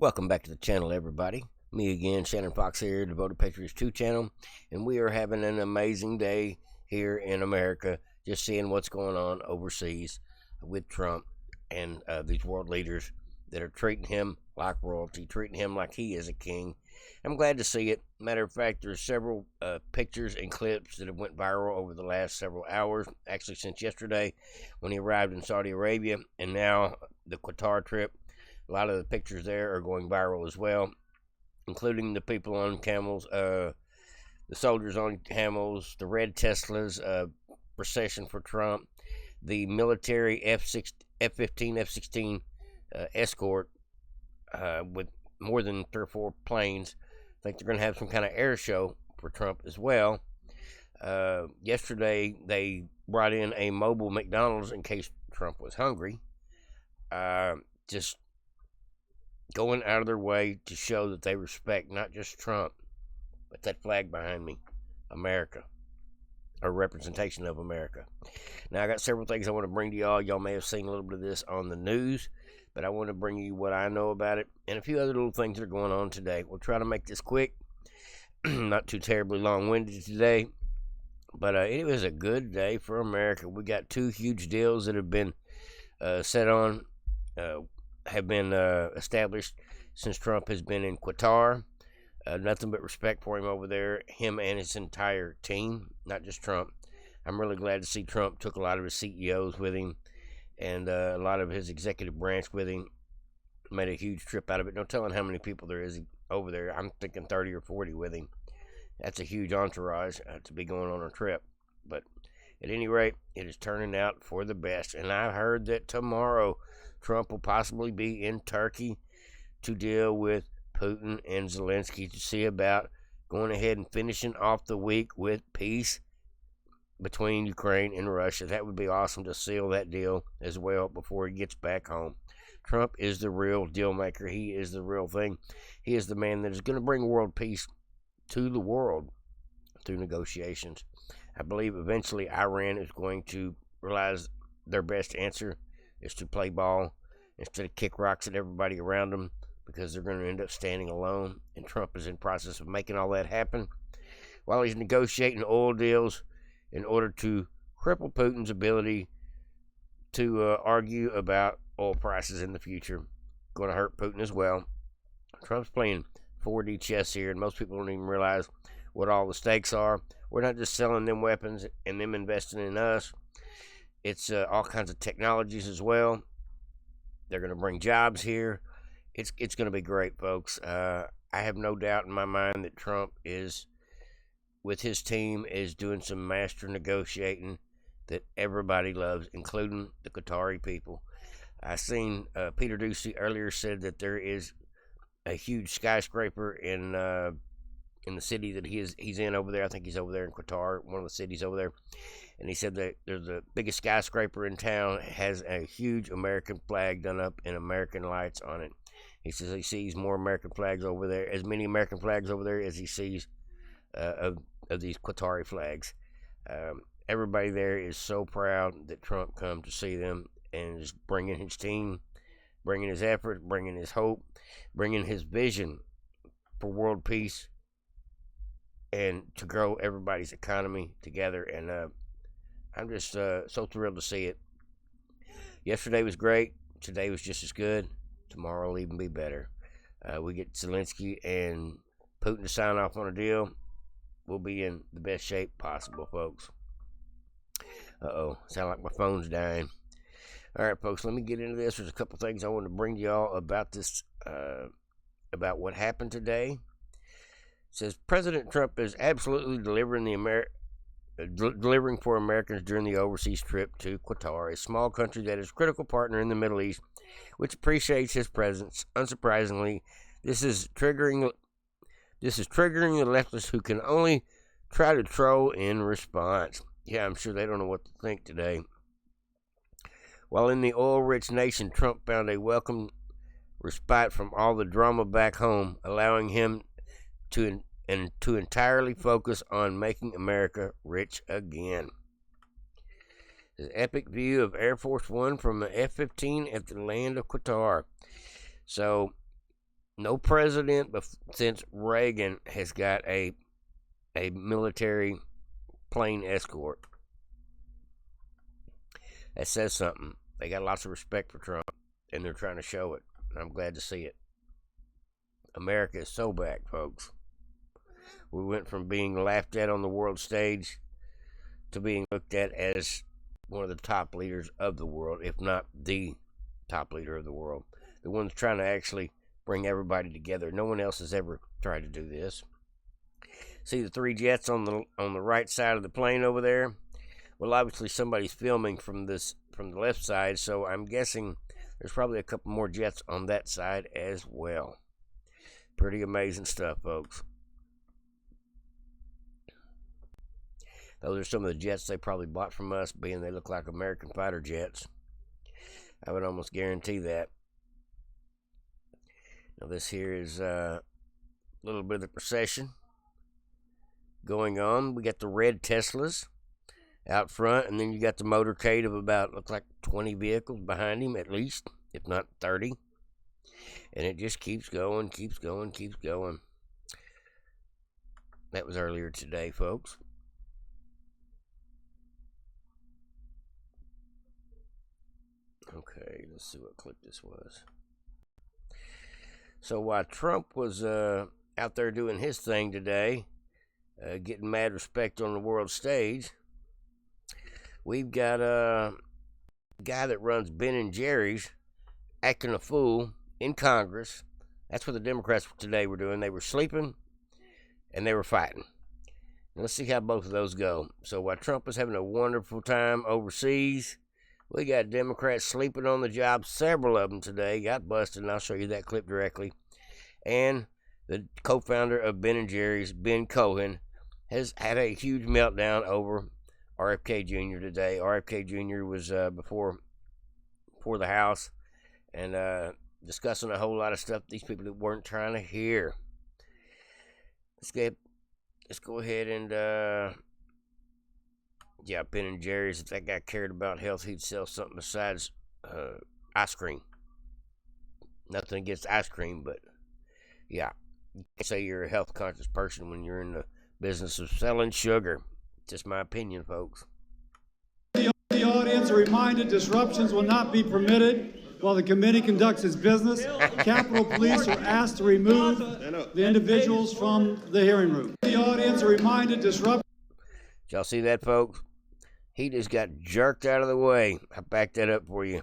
Welcome back to the channel, everybody. Me again, Shannon Fox here, Devoted Patriots 2 channel, and we are having an amazing day here in America, just seeing what's going on overseas with Trump and these world leaders that are treating him like royalty, treating him like he is a king. I'm glad to see it. Matter of fact, there's several pictures and clips that have went viral over the last several hours, actually since yesterday when he arrived in Saudi Arabia, and now the Qatar trip. A lot of the pictures there are going viral as well, including the people on camels, the soldiers on camels, the red Teslas, procession for Trump, the military F-15, F-16 escort with more than 3 or 4 planes. I think they're going to have some kind of air show for Trump as well. Yesterday, they brought in a mobile McDonald's in case Trump was hungry. Just going out of their way to show that they respect not just Trump, but that flag behind me, America, a representation of America. Now, I got several things I want to bring to y'all. Y'all may have seen a little bit of this on the news, but I want to bring you what I know about it and a few other little things that are going on today. We'll try to make this quick, not too terribly long-winded today, but it was a good day for America. We got 2 huge deals that have been set on, have been established since Trump has been in Qatar. Nothing but respect for him over there, him and his entire team, not just Trump. I'm really glad to see Trump took a lot of his CEOs with him and a lot of his executive branch with him. Made a huge trip out of it. No telling how many people there is over there. I'm thinking 30 or 40 with him. That's a huge entourage to be going on a trip. But at any rate, it is turning out for the best. And I heard that tomorrow Trump will possibly be in Turkey to deal with Putin and Zelensky to see about going ahead and finishing off the week with peace between Ukraine and Russia. That would be awesome to seal that deal as well before he gets back home. Trump is the real deal maker. He is the real thing. He is the man that is going to bring world peace to the world through negotiations. I believe eventually Iran is going to realize their best answer is to play ball instead of kick rocks at everybody around them, because they're going to end up standing alone. And Trump is in process of making all that happen while he's negotiating oil deals in order to cripple Putin's ability to argue about oil prices in the future. Going to hurt Putin as well. Trump's playing 4D chess here, and most people don't even realize what all the stakes are. We're not just selling them weapons and them investing in us. It's all kinds of technologies as well. They're going to bring jobs here. It's going to be great, folks. I have no doubt in my mind that Trump is, with his team, is doing some master negotiating that everybody loves, including the Qatari people. I seen Peter Ducey earlier said that there is a huge skyscraper in the city that he's in over there. I think he's over there in Qatar, one of the cities over there. And he said that there's the biggest skyscraper in town, has a huge American flag done up in American lights on it. He says he sees more American flags over there, as many American flags over there as he sees of these Qatari flags. Everybody there is so proud that Trump come to see them and is bringing his team, bringing his effort, bringing his hope, bringing his vision for world peace and to grow everybody's economy together. And I'm just so thrilled to see it. Yesterday was great. Today was just as good. Tomorrow will even be better. We get Zelensky and Putin to sign off on a deal. We'll be in the best shape possible, folks. Sound like my phone's dying. All right, folks, let me get into this. There's a couple things I want to bring to y'all about this, about what happened today. It says President Trump is absolutely delivering for Americans during the overseas trip to Qatar, a small country that is a critical partner in the Middle East, which appreciates his presence. Unsurprisingly, this is triggering the leftists who can only try to troll in response. Yeah, I'm sure they don't know what to think today. While in the oil-rich nation, Trump found a welcome respite from all the drama back home, allowing him to entirely focus on making America rich again. This epic view of Air Force One from the F-15 at the land of Qatar. So no president since Reagan has got a military plane escort. That says something. They got lots of respect for Trump, and they're trying to show it. I'm glad to see it. America is so back, folks. We went from being laughed at on the world stage to being looked at as one of the top leaders of the world, if not the top leader of the world. The one's trying to actually bring everybody together. No one else has ever tried to do this. See the 3 jets on the right side of the plane over there? Well, obviously somebody's filming from the left side, so I'm guessing there's probably a couple more jets on that side as well. Pretty amazing stuff, folks. Those are some of the jets they probably bought from us, being they look like American fighter jets. I would almost guarantee that. Now this here is a little bit of the procession going on. We got the red Teslas out front, and then you got the motorcade of about, looks like 20 vehicles behind him at least, if not 30. And it just keeps going, keeps going, keeps going. That was earlier today, folks. Okay, let's see what clip this was. So while Trump was out there doing his thing today, getting mad respect on the world stage, we've got a guy that runs Ben and Jerry's acting a fool in Congress. That's what the Democrats today were doing. They were sleeping and they were fighting. Let's see how both of those go. So while Trump was having a wonderful time overseas, we got Democrats sleeping on the job. Several of them today got busted, and I'll show you that clip directly. And the co-founder of Ben & Jerry's, Ben Cohen, has had a huge meltdown over RFK Jr. today. RFK Jr. was before the House and discussing a whole lot of stuff these people weren't trying to hear. Let's go ahead and... yeah, Ben & Jerry's, if that guy cared about health, he'd sell something besides ice cream. Nothing against ice cream, but yeah, you can't say you're a health-conscious person when you're in the business of selling sugar. Just my opinion, folks. The audience are reminded disruptions will not be permitted while the committee conducts its business. Capitol Police are asked to remove the individuals from the hearing room. The audience are reminded disruptions. Did y'all see that, folks? He just got jerked out of the way. I backed that up for you.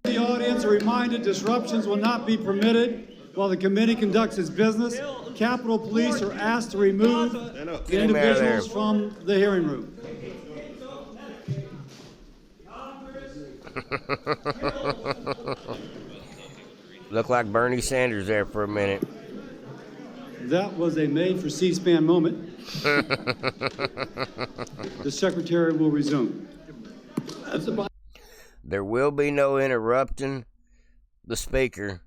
The audience are reminded disruptions will not be permitted while the committee conducts its business. Capitol Police are asked to remove the individuals from the hearing room. Looked like Bernie Sanders there for a minute. That was a made for C-SPAN moment. The secretary will resume. There will be no interrupting the speaker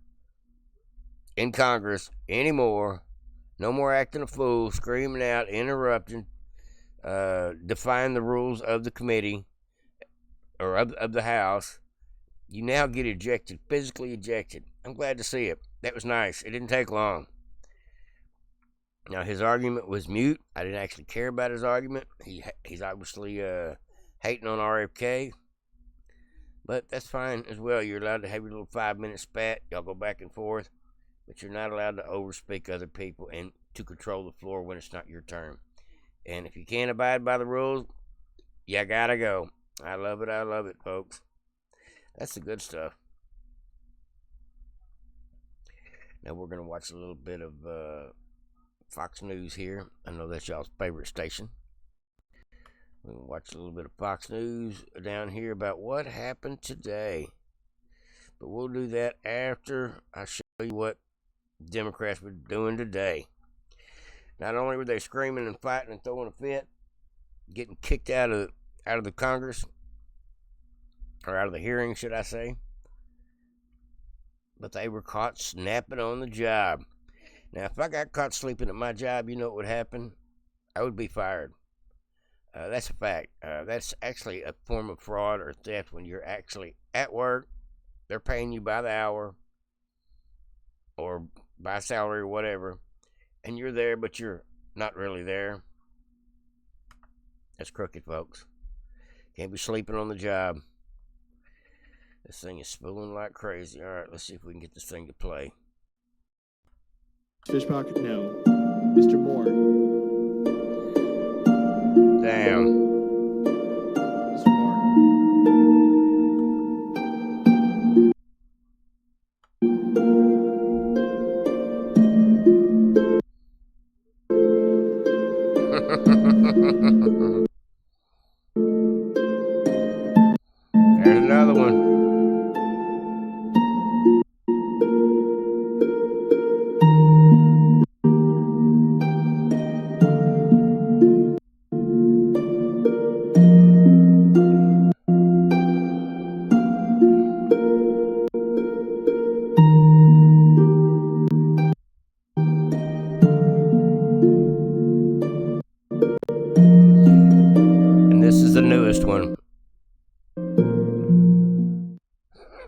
in Congress anymore. No more acting a fool, screaming out, interrupting, defying the rules of the committee or of the House. You now get ejected, physically ejected. I'm glad to see it. That was nice. It didn't take long. Now, his argument was mute. I didn't actually care about his argument. He's obviously hating on RFK. But that's fine as well. You're allowed to have your little 5-minute spat. Y'all go back and forth. But you're not allowed to overspeak other people and to control the floor when it's not your turn. And if you can't abide by the rules, you gotta go. I love it, folks. That's the good stuff. Now we're going to watch a little bit of Fox News here. I know that's y'all's favorite station. We'll watch a little bit of Fox News down here about what happened today. But we'll do that after I show you what Democrats were doing today. Not only were they screaming and fighting and throwing a fit, getting kicked out of the Congress, or out of the hearing, should I say, but they were caught snapping on the job. Now, if I got caught sleeping at my job, you know what would happen? I would be fired. That's a fact. That's actually a form of fraud or theft when you're actually at work. They're paying you by the hour. or by salary or whatever, and you're there, but you're not really there. That's crooked, folks. Can't be sleeping on the job. This thing is spooling like crazy. All right, let's see if we can get this thing to play. Fish pocket, no. Mr. Moore. Damn. Mr. Moore. There's another one. And this is the newest one.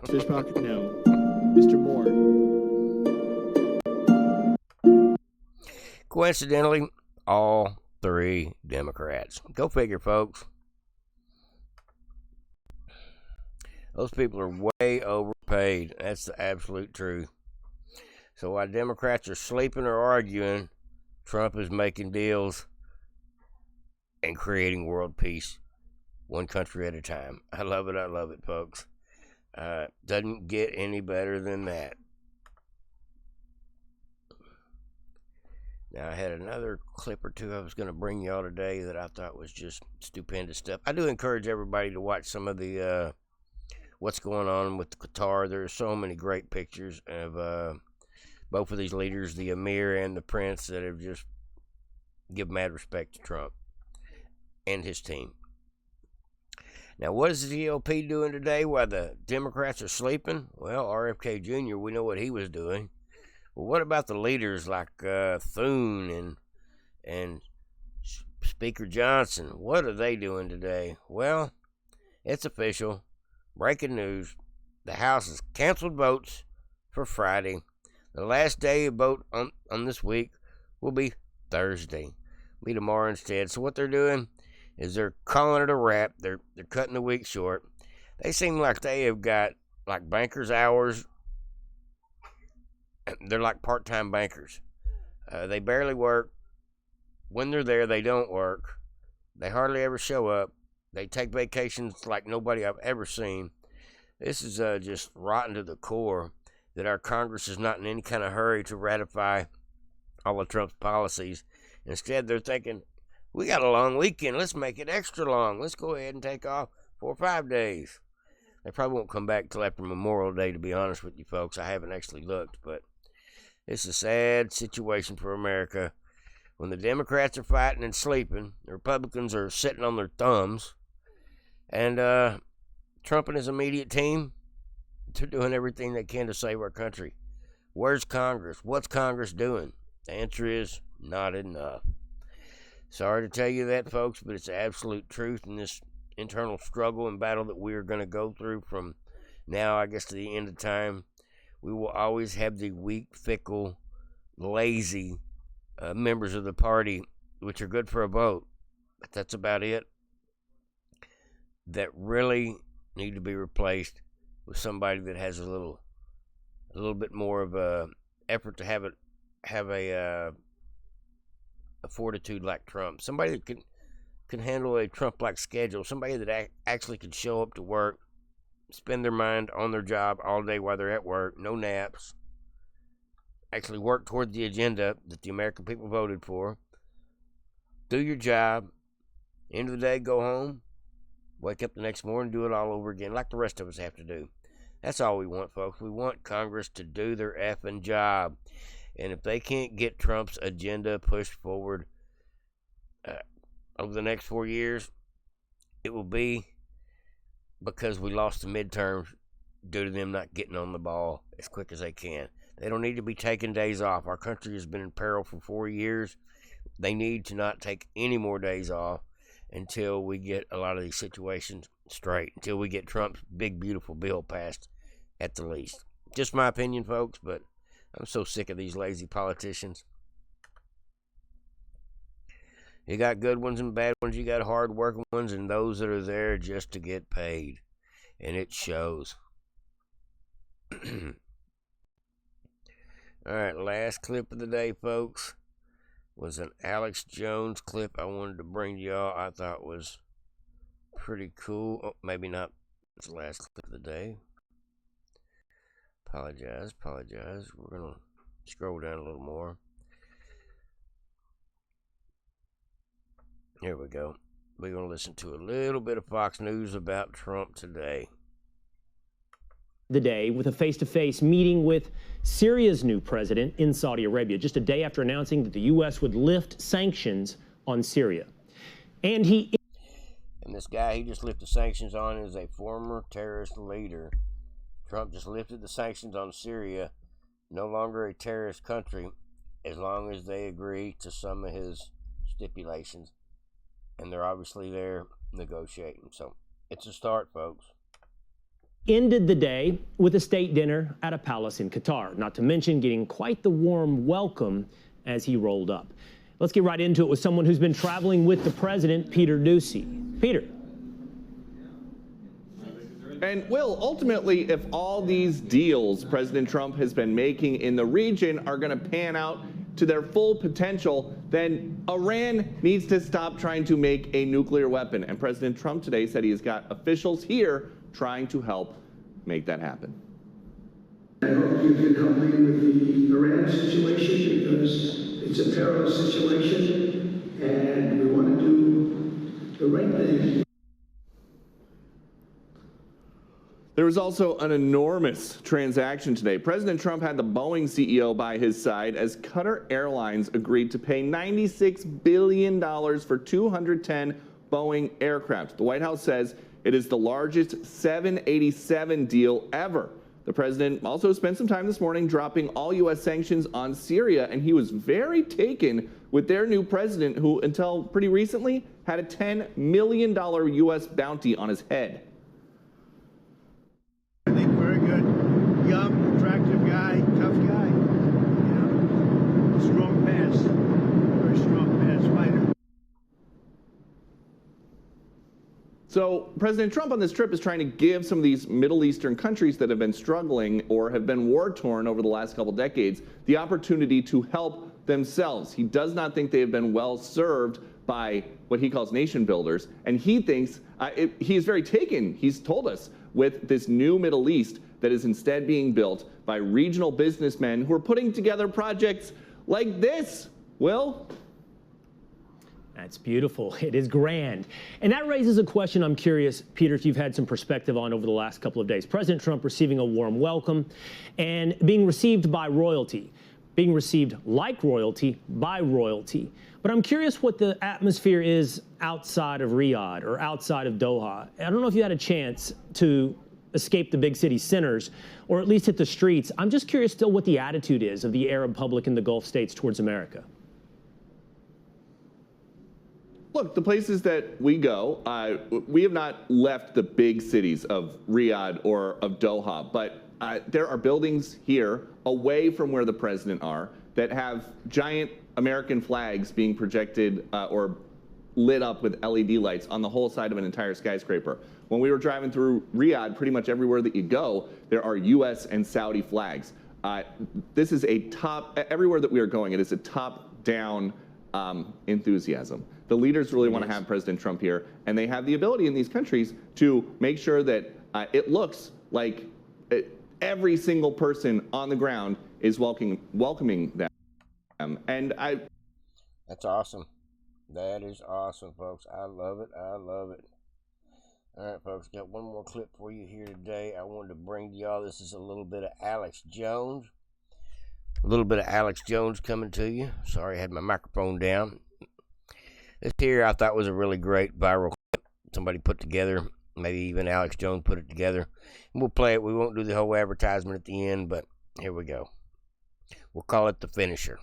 Fish pocket, no. Mr. Moore. Coincidentally, all three Democrats. Go figure, folks. Those people are way overpaid. That's the absolute truth. So while Democrats are sleeping or arguing, Trump is making deals and creating world peace, one country at a time. I love it, folks. Doesn't get any better than that. Now, I had another clip or two I was going to bring y'all today that I thought was just stupendous stuff. I do encourage everybody to watch some of the what's going on with Qatar. There are so many great pictures of both of these leaders, the Emir and the Prince, that have just give mad respect to Trump and his team. Now, what is the GOP doing today while the Democrats are sleeping? Well, RFK Jr., we know what he was doing. Well, what about the leaders like Thune and Speaker Johnson? What are they doing today? Well, it's official. Breaking news. The House has canceled votes for Friday. The last day of vote on this week will be Thursday. Be tomorrow instead. So what they're doing is they're calling it a wrap. They're cutting the week short. They seem like they have got like bankers' hours. They're like part-time bankers. They barely work. When they're there, they don't work. They hardly ever show up. They take vacations like nobody I've ever seen. This is just rotten to the core that our Congress is not in any kind of hurry to ratify all of Trump's policies. Instead, they're thinking, we got a long weekend. Let's make it extra long. Let's go ahead and take off 4 or 5 days. They probably won't come back till after Memorial Day, to be honest with you folks. I haven't actually looked, but it's a sad situation for America. When the Democrats are fighting and sleeping, the Republicans are sitting on their thumbs, and Trump and his immediate team, they're doing everything they can to save our country. Where's Congress? What's Congress doing? The answer is not enough. Sorry to tell you that, folks, but it's the absolute truth in this internal struggle and battle that we are going to go through from now, I guess, to the end of time. We will always have the weak, fickle, lazy members of the party, which are good for a vote, but that's about it, that really need to be replaced with somebody that has a little bit more of a effort to have a fortitude like Trump. Somebody that can handle a Trump-like schedule. Somebody that actually can show up to work, spend their mind on their job all day while they're at work, no naps, actually work toward the agenda that the American people voted for, do your job, end of the day, go home, wake up the next morning, do it all over again like the rest of us have to do. That's all we want, folks. We want Congress to do their effing job. And if they can't get Trump's agenda pushed forward over the next 4 years, it will be because we lost the midterms due to them not getting on the ball as quick as they can. They don't need to be taking days off. Our country has been in peril for 4 years. They need to not take any more days off until we get a lot of these situations straight, until we get Trump's big, beautiful bill passed at the least. Just my opinion, folks, but I'm so sick of these lazy politicians. You got good ones and bad ones. You got hard-working ones and those that are there just to get paid. And it shows. All right, last clip of the day, folks, was an Alex Jones clip I wanted to bring to y'all. I thought was pretty cool. Oh, maybe not. It's the last clip of the day. Apologize. We're going to scroll down a little more. Here we go. We're going to listen to a little bit of Fox News about Trump today. The day with a face-to-face meeting with Syria's new president in Saudi Arabia, just a day after announcing that the U.S. would lift sanctions on Syria. And this guy he just lifted sanctions on is a former terrorist leader. Trump just lifted the sanctions on Syria, no longer a terrorist country, as long as they agree to some of his stipulations. And they're obviously there negotiating. So it's a start, folks. Ended the day with a state dinner at a palace in Qatar, not to mention getting quite the warm welcome as he rolled up. Let's get right into it with someone who's been traveling with the president, Peter Doocy. Peter. And Will, ultimately, if all these deals President Trump has been making in the region are going to pan out to their full potential, then Iran needs to stop trying to make a nuclear weapon. And President Trump today said he has got officials here trying to help make that happen. I hope you can help me with the Iran situation, because it's a perilous situation and we want to do the right thing. There was also an enormous transaction today. President Trump had the Boeing CEO by his side as Qatar Airlines agreed to pay $96 billion for 210 Boeing aircraft. The White House says it is the largest 787 deal ever. The president also spent some time this morning dropping all U.S. sanctions on Syria, and he was very taken with their new president, who until pretty recently had a $10 million U.S. bounty on his head. I think very good. Young, attractive guy, tough guy. You know, strong pass. Very strong pass fighter. So President Trump on this trip is trying to give some of these Middle Eastern countries that have been struggling or have been war-torn over the last couple decades the opportunity to help themselves. He does not think they have been well served by what he calls nation builders, and he thinks he is very taken, he's told us, with this new Middle East that is instead being built by regional businessmen who are putting together projects like this. Will? That's beautiful. It is grand. And that raises a question I'm curious, Peter, if you've had some perspective on over the last couple of days. President Trump receiving a warm welcome and being received by royalty, being received like royalty by royalty. But I'm curious what the atmosphere is outside of Riyadh or outside of Doha. I don't know if you had a chance to escape the big city centers or at least hit the streets. I'm just curious still what the attitude is of the Arab public in the Gulf states towards America. Look, the places that we go, we have not left the big cities of Riyadh or of Doha, but there are buildings here away from where the president are that have giant American flags being projected or lit up with LED lights on the whole side of an entire skyscraper. When we were driving through Riyadh, pretty much everywhere that you go, there are U.S. and Saudi flags. This is a everywhere that we are going, it is a top-down enthusiasm. The leaders really want to have President Trump here, and they have the ability in these countries to make sure that it looks like every single person on the ground is welcoming them. That's awesome. That is awesome, folks. I love it. I love it. All right, folks, got one more clip for you here today. I wanted to bring to y'all. This is a little bit of Alex Jones. A little bit of Alex Jones coming to you. Sorry, I had my microphone down. This here I thought was a really great viral clip somebody put together. Maybe even Alex Jones put it together. And we'll play it. We won't do the whole advertisement at the end, but here we go. We'll call it the finisher.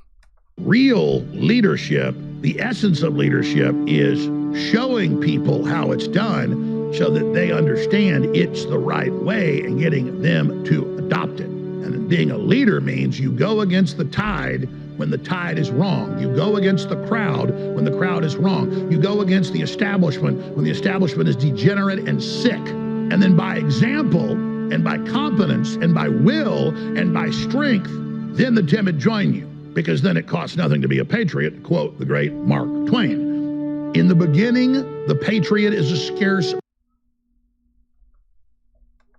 Real leadership, the essence of leadership, is showing people how it's done so that they understand it's the right way and getting them to adopt it. And being a leader means you go against the tide when the tide is wrong. You go against the crowd when the crowd is wrong. You go against the establishment when the establishment is degenerate and sick. And then by example and by competence and by will and by strength, then the timid join you, because then it costs nothing to be a patriot, to quote the great Mark Twain. In the beginning, the patriot is a scarce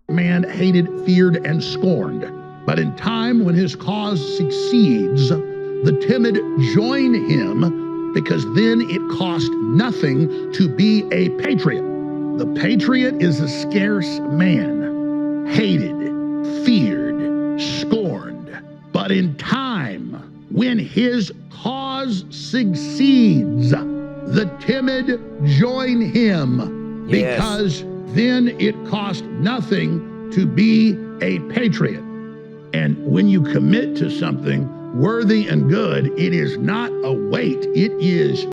man, hated, feared, and scorned. But in time when his cause succeeds, the timid join him, because then it costs nothing to be a patriot. The patriot is a scarce man, hated, feared, scorned. But in time, when his cause succeeds, the timid join him, Yes. because then it costs nothing to be a patriot. And when you commit to something worthy and good, it is not a weight, it is